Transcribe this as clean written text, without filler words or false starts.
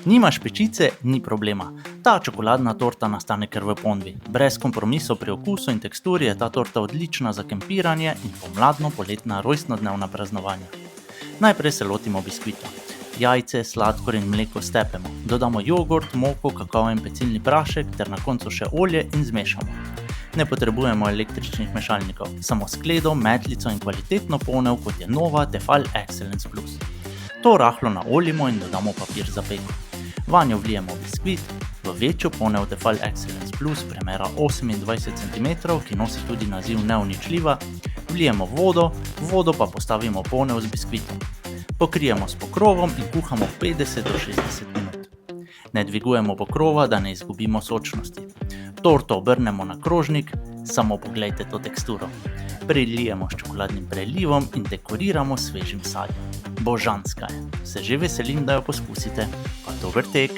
Nimaš pečice, ni problema. Ta čokoladna torta nastane kar v ponvi. Brez kompromisov pri okusu in teksturi je ta torta odlična za kempiranje in pomladno-poletna rojstnodnevna praznovanja. Najprej se lotimo biskvita. Jajce, sladkor in mleko stepemo. Dodamo jogurt, moko, kakao in pecilni prašek ter na koncu še olje in zmešamo. Ne potrebujemo električnih mešalnikov, samo skledo, metlico in kvalitetno ponev, kot je nova Tefal Excellence Plus. To rahlo naoljimo in dodamo papir za peko. Vanjo vlijemo biskvit, v večjo ponev Tefal Excellence Plus premera 28 cm, ki nosi tudi naziv neuničljiva, vlijemo vodo pa postavimo ponev z biskvitom. Pokrijemo s pokrovom in kuhamo 50 do 60 minut. Ne dvigujemo pokrova, da ne izgubimo sočnosti. Torto obrnemo na krožnik, samo poglejte to teksturo. Prelijemo s čokoladnim prelivom in dekoriramo s svežim sadjem. Božanska je. Se že veselim, da jo poskusite. Pa dober tek!